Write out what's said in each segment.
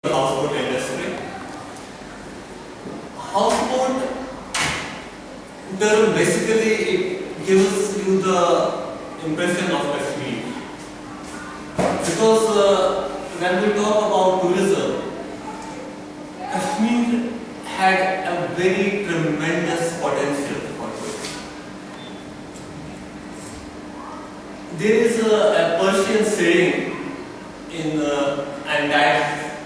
houseboat industry. Houseboat term basically it gives you the impression of Kashmir, because when we talk about tourism, Kashmir had a very tremendous potential for tourism. There is a Persian saying and that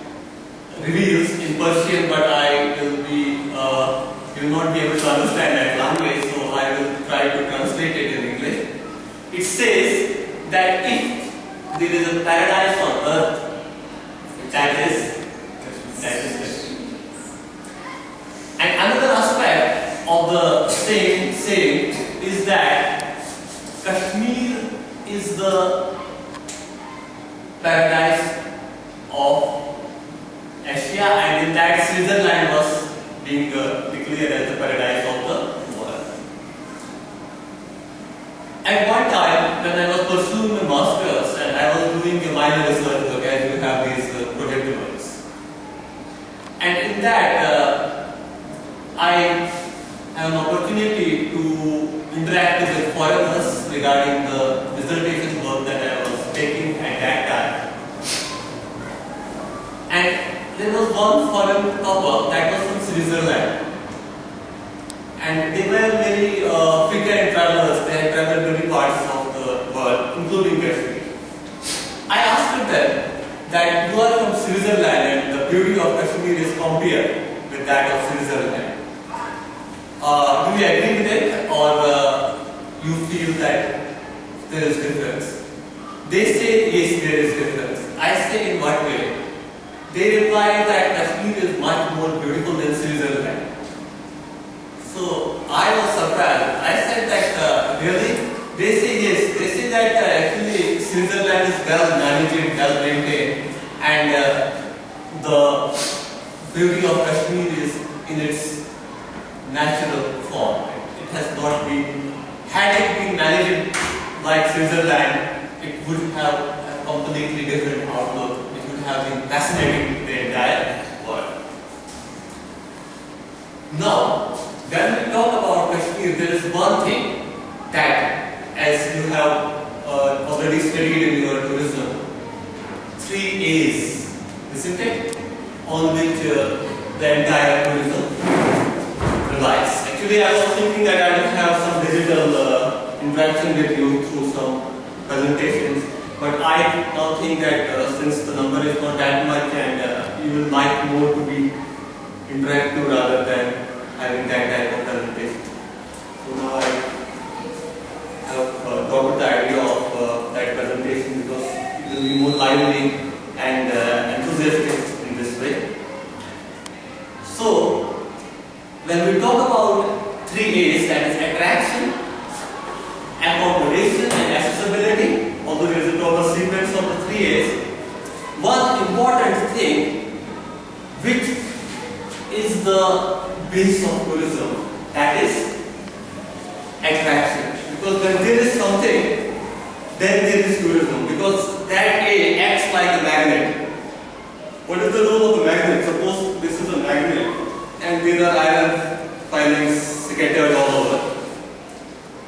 reveals in Persian, but I will not be able to understand that language, so I will try to translate it in English. It says that if there is a paradise on earth, that is Kashmir. And another aspect of the same saying is that Kashmir is the paradise of Asia, and in that Switzerland was being declared as the paradise of the world. At one time, when I was pursuing my master's and I was doing a minor research work, as you have these project works, and in that I have an opportunity to interact with foreigners regarding the dissertation work that I was taking at that time. And there was one foreign couple that was from Switzerland, and they were very frequent travelers. They had traveled many parts of the world, including Kashmir. I asked them that you are from Switzerland and the beauty of Kashmir is compared with that of Switzerland. Do you agree with it, or you feel that there is difference? They say yes, there is difference. I say in what way? They reply that Kashmir is much more beautiful than Switzerland. So I was surprised. I said that really? They say yes. They say that actually Switzerland is well managed, well maintained, and the beauty of Kashmir is in its natural form. It has not been, had it been managed like Switzerland, it would have a completely different outlook. It would have been fascinating the entire world. Now, when we talk about Kashmir, there is one thing that, as you have already studied in your tourism, 3 A's, isn't it? On which the entire tourism relies. Actually, I was thinking that I will have some digital interaction with you through some presentations, but I now think that since the number is not that much and you will like more to be interactive rather than having that type of presentation. So now I have got the idea of that presentation because it will be more lively and enthusiastic in this way. So, when we talk about 3 A's, that is attraction, accommodation and accessibility, although there is a proper sequence of the 3 A's, one important thing which is the base of tourism, that is attraction. Because when there is something, then there is tourism, because that A acts like a magnet. What is the role of a magnet? Suppose this is a magnet and there are iron filings scattered all over.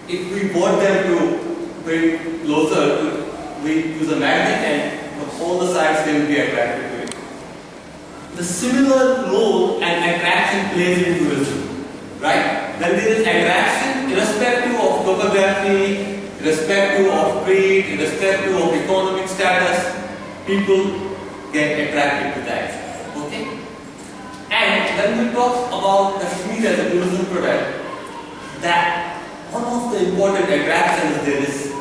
If we want them to bring closer, we use a magnet and all the sides will be attracted to it. The similar role and attraction plays in tourism, right? When there is attraction, irrespective of topography, irrespective of creed, irrespective of economic status, people get attracted to that. Okay? And when we talk about Kashmir as a tourism product, that one of the important attractions there is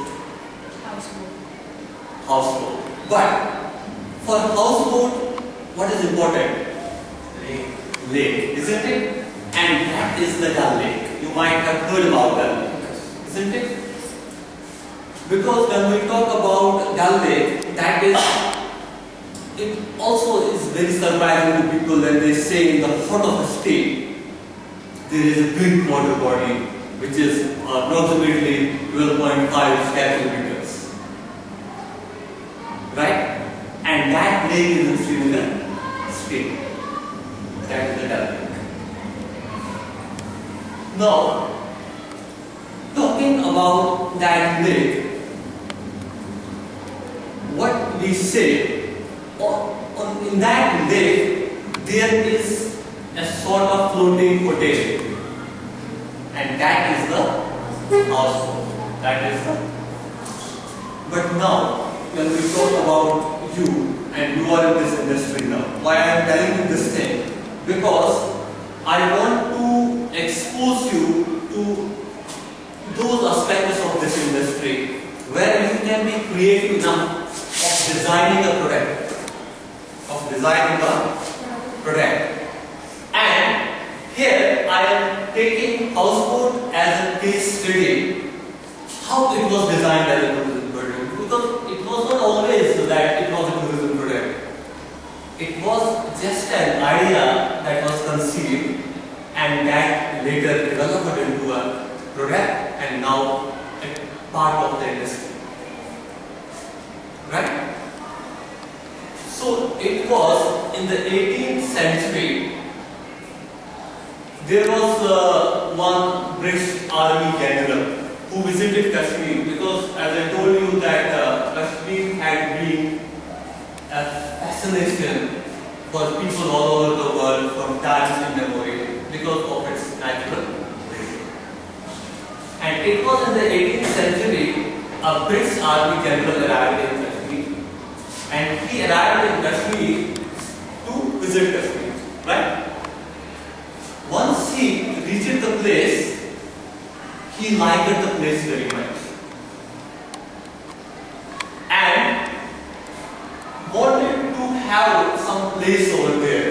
houseboat. But for houseboat, what is important? Lake, isn't it? And that is the Dal Lake. You might have heard about Dal Lake, isn't it? Because when we talk about Dal Lake, that is, it also is very surprising to people when they say in the heart of a state there is a big water body which is approximately 12.5 square kilometers, right? And that lake is in Srinagar. Now, talking about that lake, what we say, in that lake, there is a sort of floating hotel, and that is the houseboat. That is the. But now, when we talk about you, and you are in this industry now, why I am telling you this thing? Because I want to expose you to those aspects of this industry where you can be creative enough of designing a product. And here I am taking houseboat as a case study, how it was designed as a tourism product. Because it was not always that it was a tourism product. It was just an idea that was conceived and that later developed into a product and now a part of the industry. Right? So it was in the 18th century, there was one British Army general who visited Kashmir, because as I told you that Kashmir had been a fascination for people all over the world from times immemorial because of its natural beauty. And it was in the 18th century a British Army general arrived in Kashmir, and he arrived in Kashmir to visit Kashmir, right? Once he reached the place, he liked the place very much and wanted to have some place over there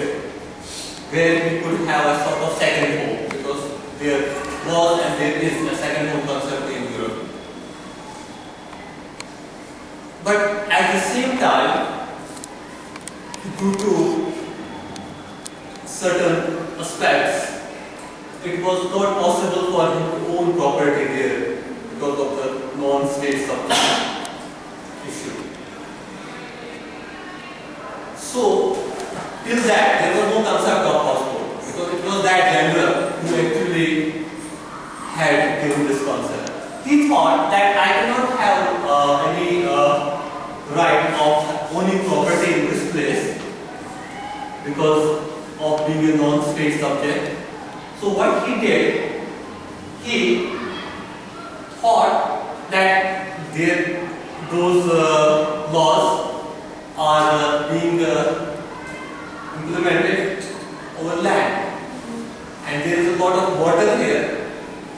where he could have a sort of second home, because there was and there is a second home concept in Europe. But at the same time, due to certain aspects, it was not possible for him to own property there because of the non-state subject issue. So, till that, there was no concept of houseboat, because it was that general who actually had given this concept. He thought that I cannot have any right of owning property in this place because of being a non-state subject. So what he did, he thought that those laws are being implemented over land, and there is a lot of water here.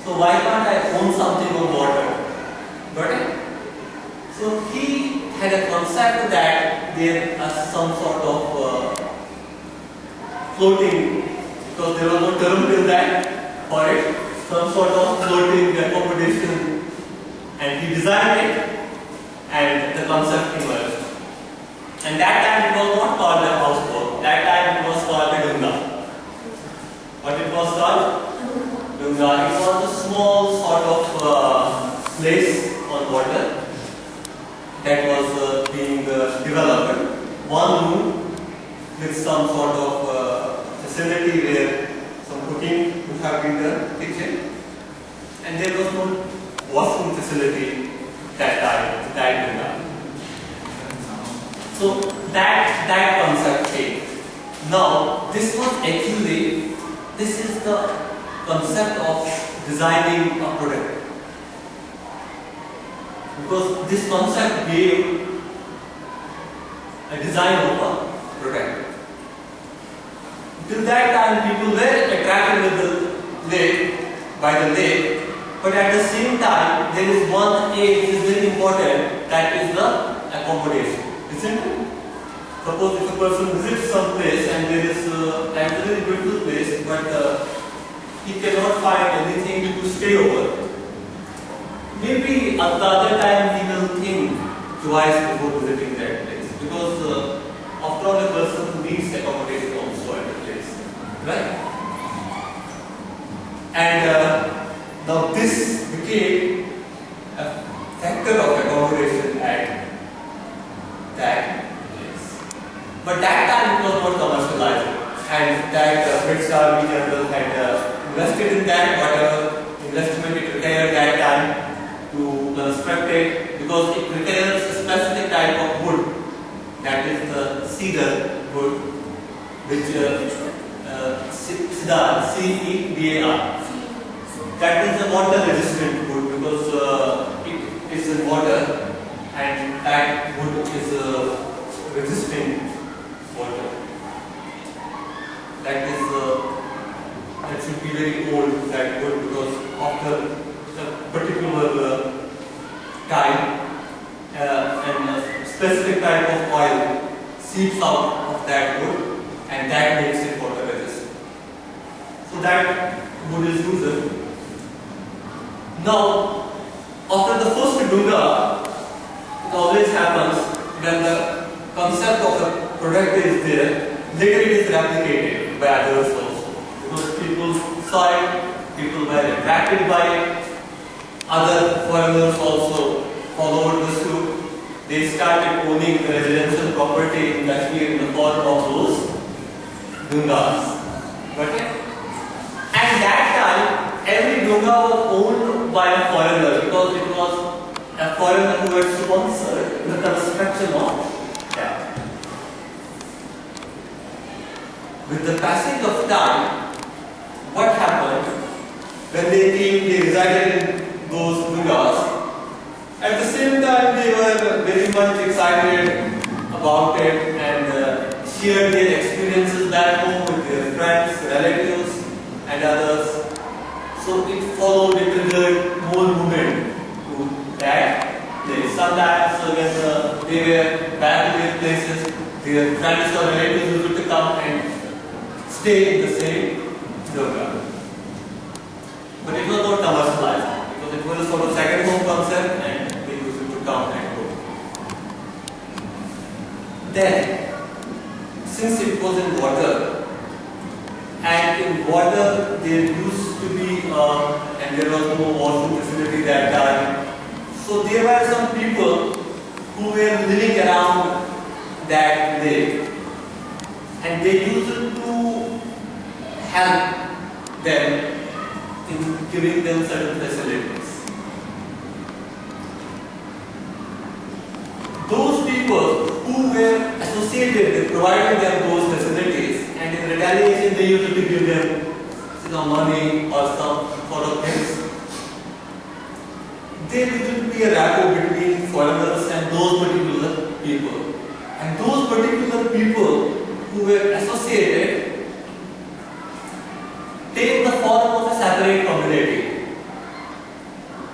So why can't I own something on water? Got it? So he had a concept that there is some sort of floating, because there was no term till that for it, some sort of floating accommodation, and he designed it, and the concept emerged. And that time it was not called a houseboat, that time it was called a dunga. What it was called? Dunga. It was a small sort of place on water that was being developed. One room with some sort of facility where some cooking would have been done, kitchen, and there was no washroom facility that time. So that concept came. Now this is the concept of designing a product, because this concept gave a design of a product. Till that time, people were attracted with the lake, by the lake, but at the same time, there is one aid which is very important, that is the accommodation, isn't it? Suppose if a person visits some place and there is a very beautiful place, but he cannot find anything to stay over. Maybe at the other time he will think twice before visiting that place, because after all, a person who needs accommodation also at the place, right? And now this became a factor of accommodation at that place. But that time it was not commercialized, and that British Army general had invested in that, whatever investment it required that time to construct it, because it requires a specific type of wood, that is the cedar wood, which cedar, C-E-D-A-R. That is the water resistant wood because it is in water and that wood is resisting water. That should be very old, that wood, because after a particular time and a specific type of oil seeps out of that wood and that makes it water resistant. So that wood is used. Now, after the first Dunga, it always happens when the concept of the product is there, later it is replicated by others also. Because people saw it, people were attracted by it, other foreigners also followed the suit. They started owning the residential property in Kashmir in the form of those Dungas. And that time, every Dunga was owned by a foreigner because it was a foreigner who had sponsored the construction of that. With the passage of time, what happened? When they came, they resided in those Dungas. At the same time, they were very much excited about it and shared their experiences back home with their friends, relatives, and others. So it followed, it triggered more movement to that place. Sometimes when they were back to their places, their friends or relatives used to come and stay in the same Dunga. But it was not commercialized because it was a sort of second home concept and they used to come and go. Then, since it was in water, and in water there used to be, and there was no washroom facility that time, so there were some people who were living around that lake, and they used to help them in giving them certain facilities. Those people who were associated with providing them those facilities, and in retaliation they used to give them money or some sort of things. There used to be a rapport between foreigners and those particular people. And those particular people who were associated take the form of a separate community.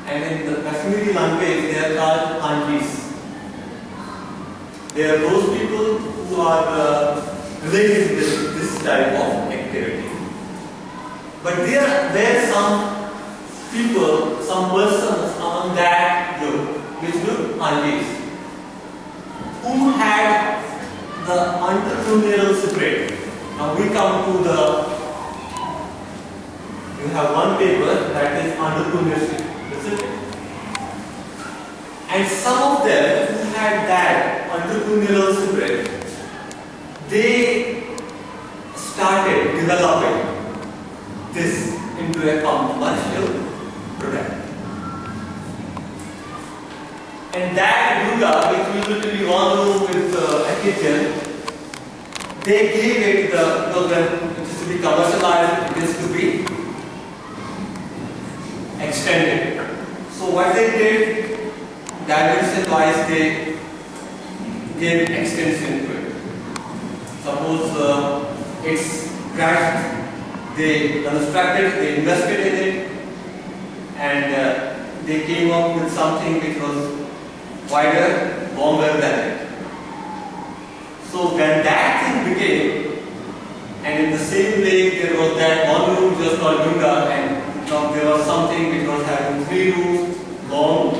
And in the Kashmiri language, they are called aunties. They are those people who are related with this type of activity. But there were some people, some persons among that group, which group? Aunties, who had the entrepreneurial spirit. Now we come to you have one paper that is entrepreneurship, isn't it? And some of them who had that entrepreneurial spirit, they started developing this into a commercial product. And that Dunga, which used to be one room with a kitchen, they gave it because when it is to be commercialized, it is to be extended. So what they did, dimension wise, they gave extension to it. Suppose it's crashed, they constructed, they invested in it, and they came up with something which was wider, longer than it. So when that thing became, and in the same lake there was that one room just called Dunga, and now there was something which was having 3 rooms, long,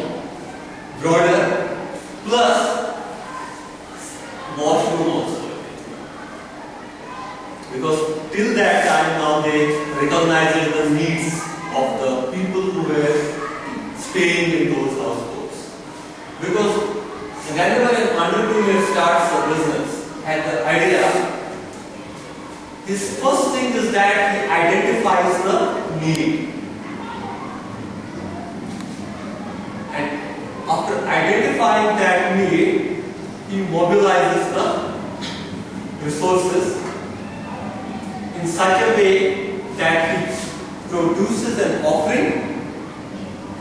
broader, plus washroom also. Because till that time now they recognized the needs of the people who were staying in those households. Because whenever an entrepreneur starts a business and the idea, his first thing is that he identifies the need. And after identifying that need, he mobilizes the resources in such a way that he produces an offering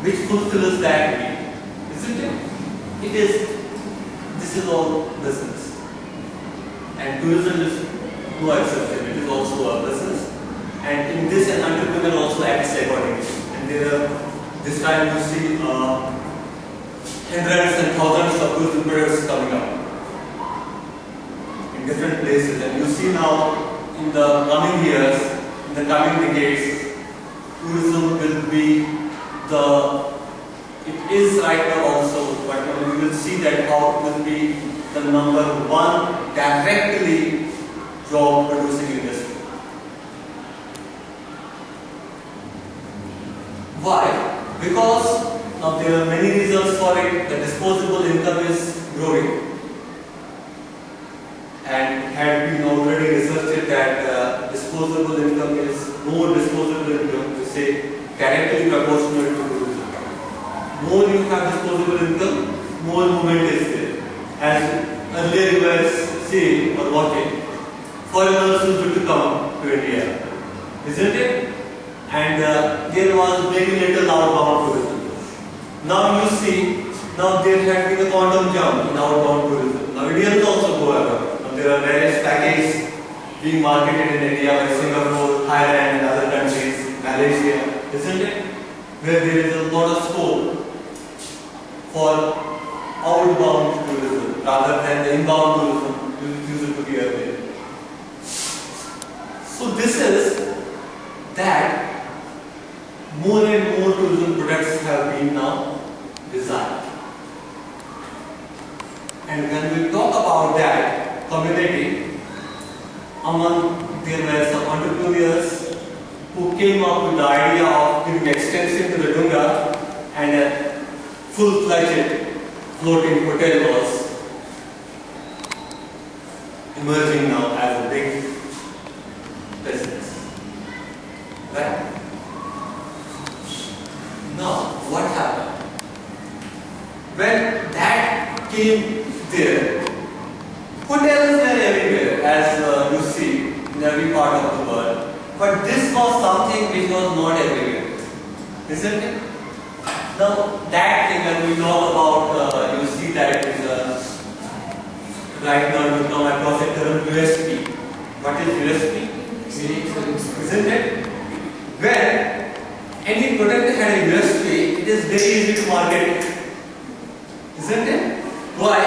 which fulfills that need. Isn't it? This is all business. And tourism is no exception. It is also a business. And in this, an entrepreneur also acts accordingly. And this time you see hundreds and thousands of tourism products coming up in different places. And you see now in the coming years, in the coming decades, tourism will be it is right now also, but we will see that how it will be the number one directly job producing industry. Why? Because now there are many reasons for it. The disposable income is growing, and it had been already researched that disposable income is more disposable income, to say directly proportional to tourism. More you have disposable income, more movement is there. As earlier you were seeing or watching, foreigners used to come to India, isn't it? And there was very little outbound tourism. Now you see, now there has been a quantum jump in outbound tourism. Now Indians also go around. Now there are various packages being marketed in India by Singapore, Thailand and other countries, Malaysia, isn't it? Where there is a lot of scope for outbound tourism rather than the inbound tourism which used to be earlier. So this is that more and more tourism products have been now designed. And when we talk about that community, there were some entrepreneurs who came up with the idea of giving extension to the Dunga, and a full-fledged floating hotel was emerging now as a big business. Right? Now, what happened? When that came there, hotels were everywhere, as you see in every part of the world. But this was something which was not everywhere, isn't it? Now, that thing, when we talk about, you see that is right now you come across a term USP. What is USP? Isn't it? When any product had a USP, it is very easy to market it. Isn't it? Why?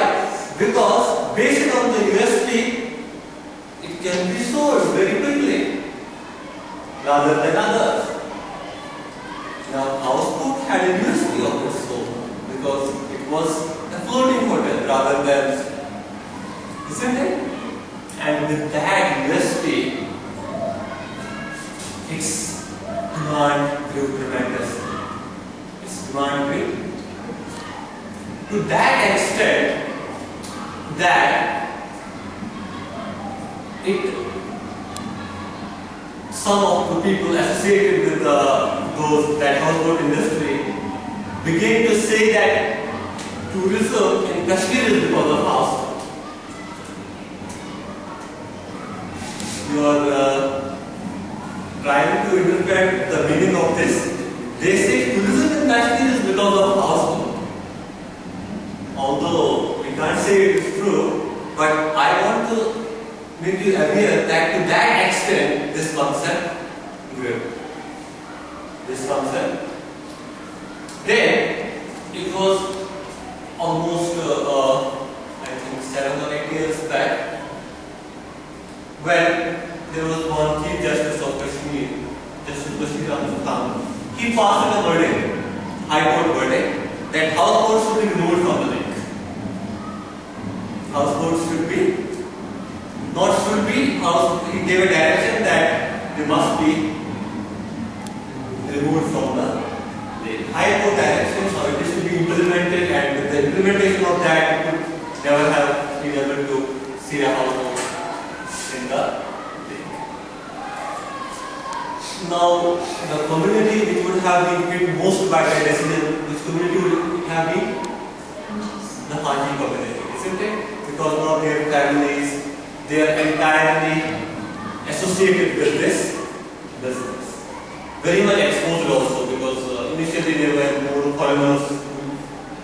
Because based on the USP, it can be sold very quickly rather than others. Now, Houseboat had a USP of its own because it was a floating hotel rather than, isn't it? And with that USP, its demand grew tremendously. Its demand grew to that extent that some of the people associated with that houseboat industry began to say that tourism in Kashmir is because of houseboat. You are trying to interpret the meaning of this. They say tourism in Kashmir is because of houseboat. Although we can't say it is true, but I want to make you aware that to that extent this concept grew. This concept. Then it was almost I think 7 or 8 years back when there was one Chief Justice of Kashmir, Justice Bashir Khan. He passed a verdict, High Court verdict, that houseboats should be removed from the lake. Houseboats should be, not should be, he gave a direction that they must be removed from the lake. High Court direction, so it is to be implemented, and with the implementation of that, you could never have been able to see a houseboat in the lake. Now, the community which would have been hit most by the decision, which community would it have been? The Hanji community, isn't it? Because now their families, they are entirely associated with this business. Very much exposed also, because initially there were more foreigners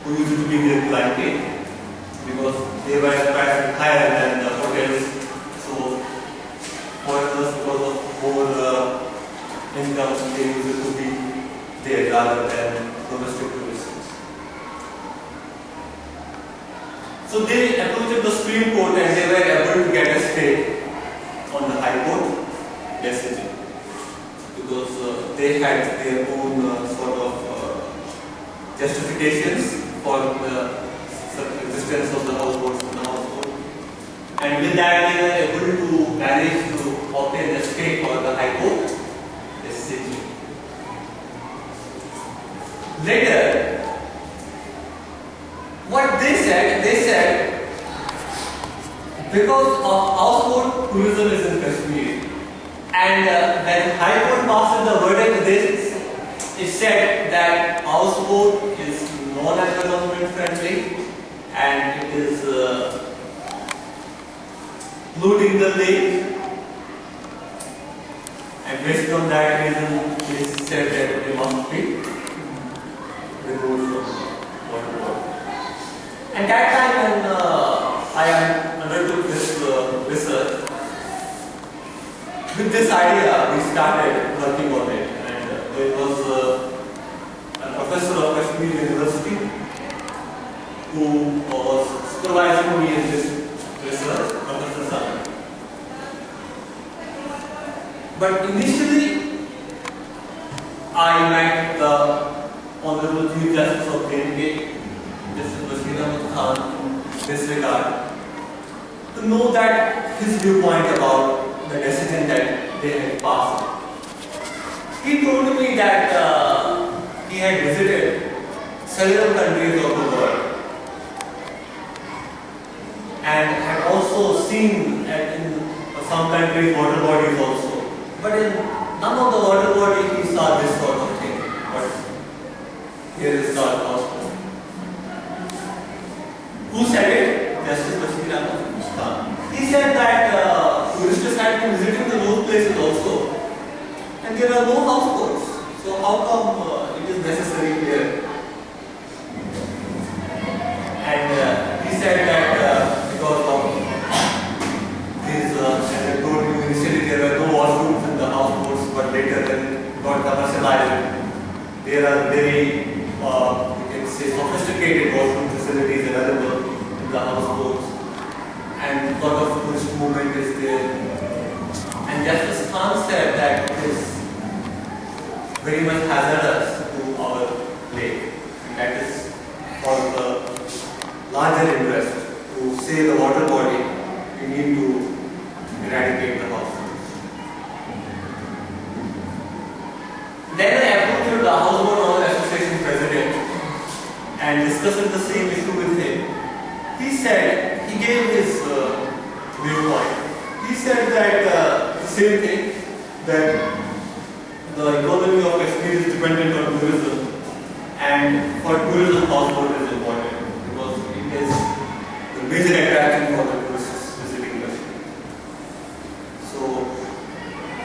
who used to be their clientele, because they were priced higher than the hotels. So foreigners, because of more income, they used to be there rather than domestic tourists. So they approached the Supreme Court and they were able to get a stay on the High Court decision, because they had their own sort of justifications for the existence of the houseboats in the houseboat, and with that they were able to manage to obtain a stay for the High Court decision. Later, what they said, because of houseboat tourism is in Kashmir, and when High Court passed the verdict, it said that houseboat is non-environment friendly and it is polluting the lake, and based on that reason, they said that they must be removed from water body. And that time when I undertook this research, with this idea we started working on it, and there was a professor of Kashmir University who was supervising me in this research, Professor Sam. But initially, I met the Honorable Chief Justice of India, Justice Bashir Ahmed Khan, in this regard, to know that his viewpoint about the decision that they had passed. He told me that he had visited several countries of the world and had also seen in some countries water bodies also. But in none of the water bodies he saw this sort of thing. But here is our houseboat. Who said it? Justice Bashir Ahmed Khan. He said that tourists had been visiting those places also, and there are no houseboats. So how come it is necessary here? And he said that because of these, as I told you initially, there were no washrooms in the houseboats, but later when it got commercialized, there are very, you can say, sophisticated washroom facilities available in the houseboats, and a lot of tourist movement is there. And Justice Khan said that it is very much hazardous to our lake, and that is for the larger interest to save the water body, we need to eradicate the houseboats. Then I approached the Houseboat Owners Association president and discussed the same issue with him. He said, he gave his viewpoint. He said that the same thing, that the economy of Kashmir is dependent on tourism, and for tourism houseboat is important because it is the major attraction for the tourists visiting Kashmir. So,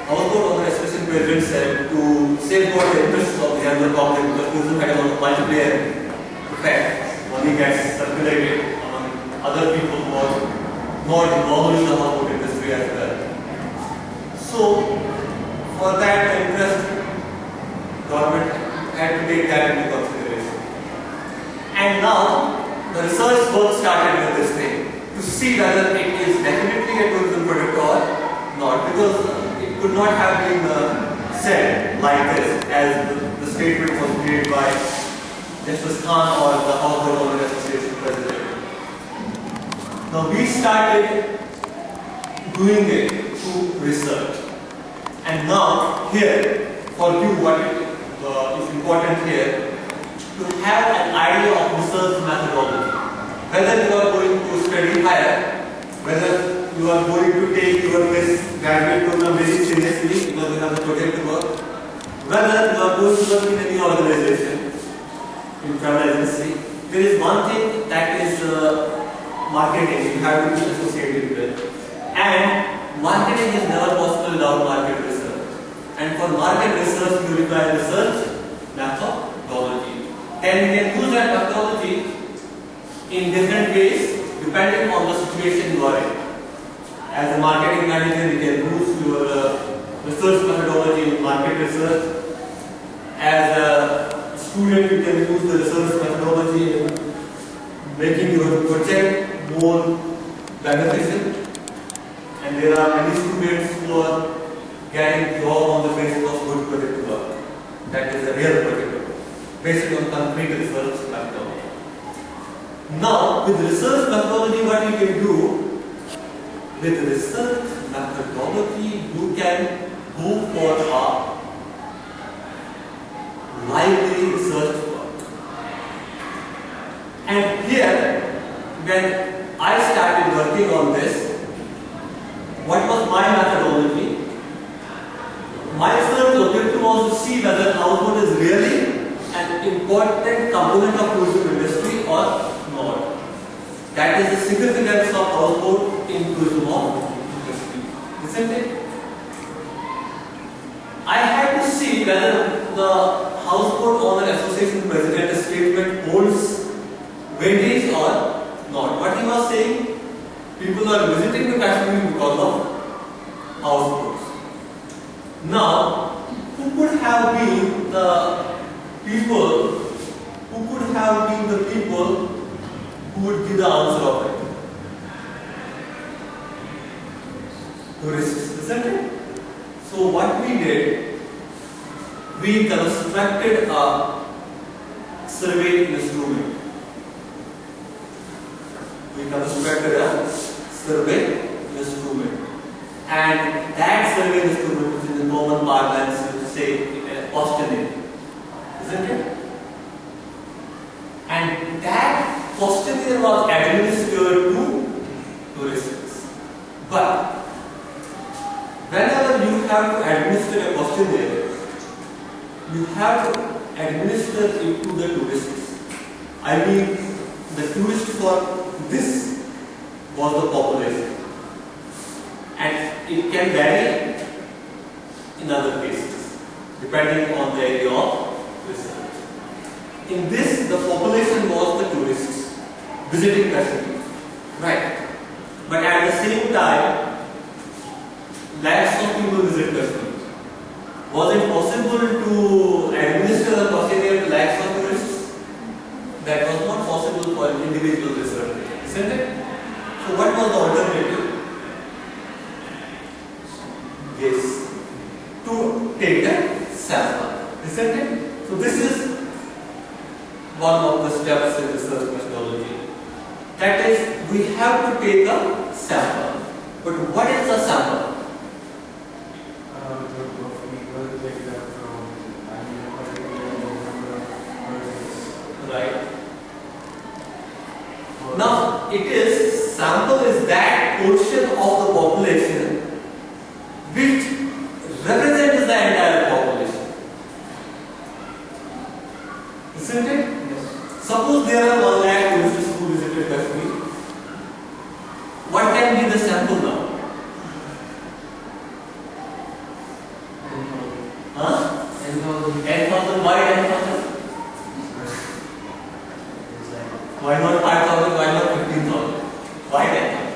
Houseboat Owners Association president said to safeguard the interests of the general public, because tourism has a multiplayer effect. Money gets circulated among other people who are not involved in the houseboat industry as well. So, for that, the interest, government had to take that into consideration. And now, the research work started with this thing to see whether it is definitely a tourism product or not, because it could not have been said like this as the statement was made by Justice Khan or the Houseboat Owners Association president. Now we started doing it through research, and now here for you what is important here, to have an idea of research methodology. Whether you are going to study higher, whether you are going to take your graduate program very seriously because you have a project to work, going to work in any organization, in travel agency, there is one thing that is marketing. You have to be associated with, and marketing is never possible without market research. And for market research, you require research methodology. Then you can use that methodology in different ways depending on the situation you are in. As a marketing manager, you can use your research methodology in market research. As a student, you can use the research methodology in making your project more beneficial. And there are many students who are getting job on the basis of good project work. That is a real project work, based on concrete research methodology. Now, with research methodology, what you can do, with research methodology, you can go for a lively research work. And here, when I started working on this, what was my methodology? My research objective was to see whether houseboat is really an important component of tourism industry or not. That is the significance of houseboat in tourism industry, isn't it? I had to see whether the Houseboat Owner Association President's statement holds weightage or not. What he was saying, people are visiting the Kashmir because of houseboats. Now, who could have been the people who would give the answer of it? Tourists, isn't it? So what we did, we constructed a survey instrument. And that survey instrument, which is in common parlance, you say a questionnaire, isn't it? And that questionnaire was administered to tourists. But whenever you have to administer a questionnaire, you have to administer it to the tourists. I mean, the tourist for this was the population. And it can vary in other cases, depending on the area of research. In this, the population was the tourists visiting Kashmir. Right. But at the same time, lakhs of people visit Kashmir. Was it possible to administer the questionnaire to lakhs of tourists? That was not possible for an individual researcher, isn't it? So what was the alternative? Yes, to take a sample, isn't it? So this is one of the steps in research methodology. That is, we have to take a sample. But what is a sample? Right. Now, it is, sample is that portion of the population which represents the entire population. Isn't it? Yes. Suppose there are 1 lakh tourists who visited Kashmir. What can be the sample now? Huh? 10,000. 10,000. Why 10,000? Why not 5,000? Why not 15,000? Why 10,000?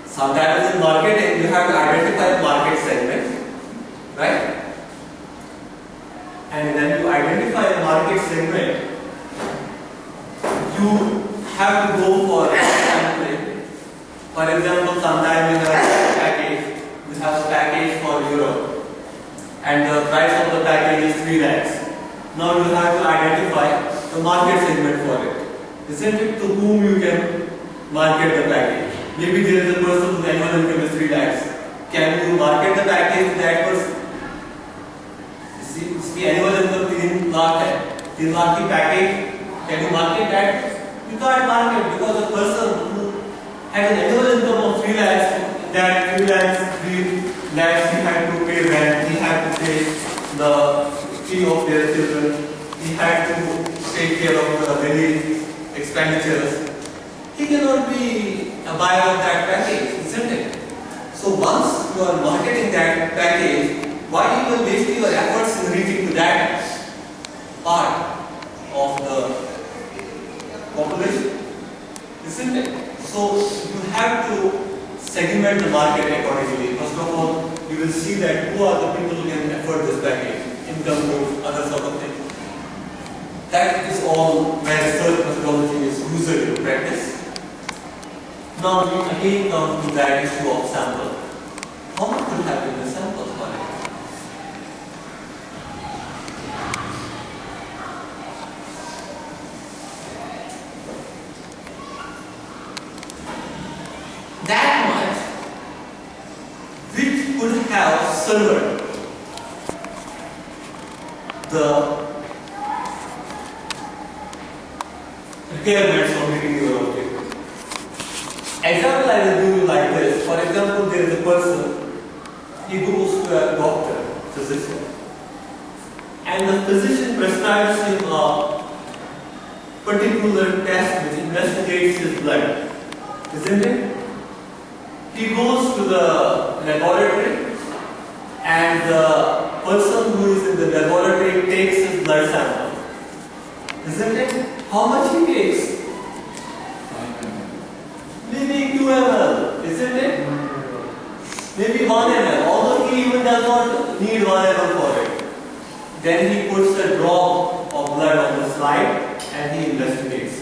Sometimes in marketing, you have to identify a market segment, right? And when you identify a market segment, you have to go for sampling. For example, sometimes you have a package. You have a package for Europe, and the price of the package is 3 lakhs. Now you have to identify the market segment for it. Isn't it? To whom you can market the package? Maybe there is a person whose annual income is 3 lakhs. Can you market the package to that person? इसकी annual income 3 lakh है. 3 लाख की package, can you market that You can't market because a person who had an annual income of 3 lakhs, that 3 lakhs, 3 lakhs he had to pay rent, he had to pay the fee of their children, he had to take care of the daily expenditures. He cannot be a buyer of that package, isn't it? So once you are marketing that package, why you will waste your efforts in reaching to that part of the population, isn't it? So you have to segment the market accordingly. First of all, you will see that who are the people who can afford this package, income groups, other sort of things. That is all where research methodology is usually practiced. Now we again come to that issue of sample. How much will have been the sample for it? That much which could have served the requirements of meeting your objective. Example I will give you like this. For example, there is a person, he goes to a doctor, physician, and the physician prescribes him a particular test which investigates his blood, isn't it? He goes to the laboratory and the person who is in the laboratory takes his blood sample, isn't it? How much he takes? Maybe 2 ml, isn't it? Maybe 1 ml, although he even does not need 1 ml for it. Then he puts a drop of blood on the slide and he investigates,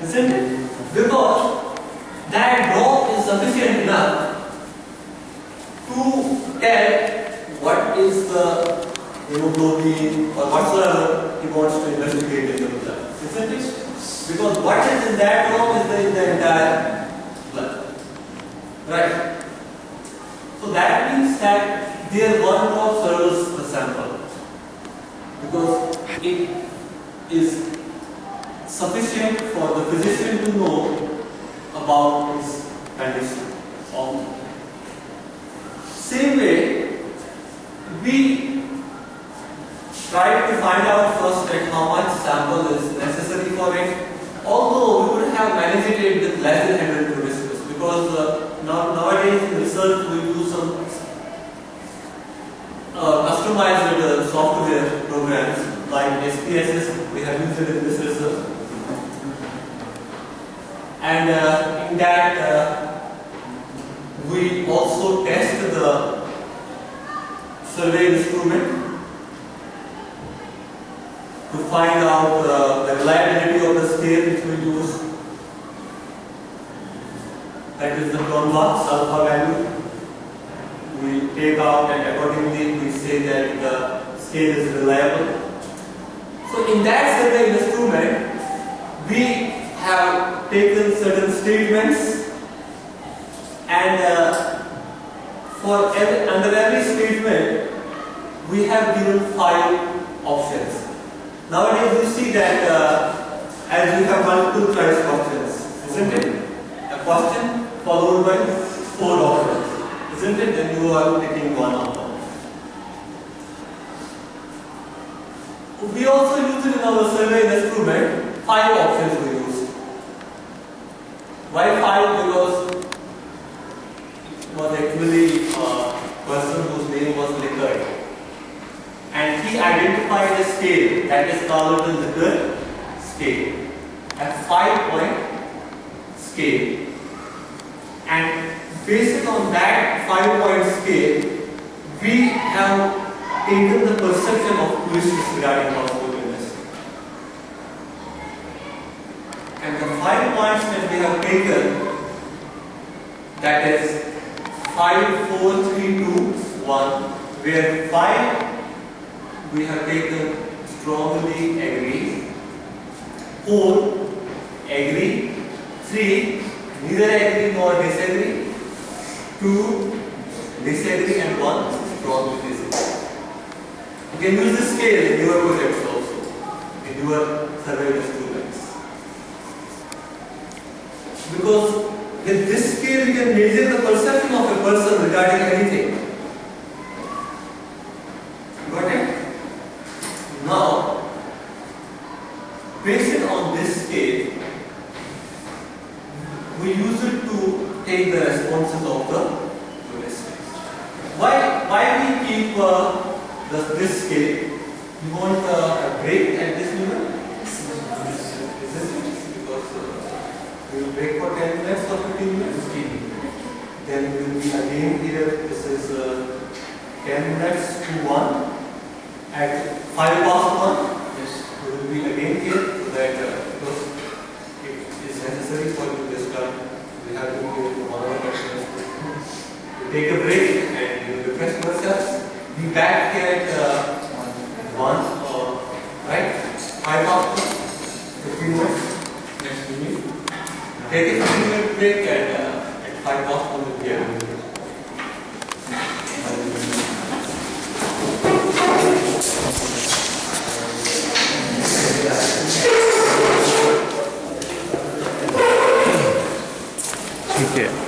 isn't it? Because that drop is sufficient enough to tell what is the hemoglobin or whatsoever he wants to investigate in the blood, isn't it? Because what is in that drop is in the entire blood, right? So that means that their one drop serves the sample because it is sufficient for the physician to know about his condition. Same way, we try to find out first that how much sample is necessary for it. Although we would have managed it with less than 100 participants because nowadays in research we use some customized software programs like SPSS. We have used it in this research, and in that we also test the survey instrument to find out the reliability of the scale which we use. That is the Cronbach's alpha value. We take out and accordingly we say that the scale is reliable. So in that survey instrument, we have taken certain statements and under every statement we have given 5 options. Nowadays you see that as you have multiple choice questions, isn't it? A question followed by 4 options, isn't it? Then you are taking one of them. We also use it in our survey instrument, 5 options we use. Why 5? Because it was actually a person whose name was Likert. And he identified a scale that is called the Likert scale, a 5-point scale. And based on that 5-point scale, we have taken the perception of tourists regarding houseboat industry. And the 5 points that we have taken, that is 5, 4, 3, 2, 1, where 5 we have taken strongly agree, 4 agree, 3 neither agree nor disagree, 2 disagree, and 1 strongly disagree. You can use this scale in your projects also, in your survey students. Because with this scale you can measure the perception of a person regarding anything. Got it? Now, based on this scale, we use it to take the responses of the tourists. Why we keep this scale? You want a break at this moment? Because we will break for 10 minutes or 15 minutes. Then we will be again here. This is 10 minutes to 1 at 5 past 1. Yes. We will be again here so that because it is necessary for you this time. We have to do 1 hour questions. We take a break and we will refresh ourselves. Be back here at 1 or right? 5 past 15 minutes. Next meeting. Take a 15-minute break and at 5 past 1 will be here. ठीक है।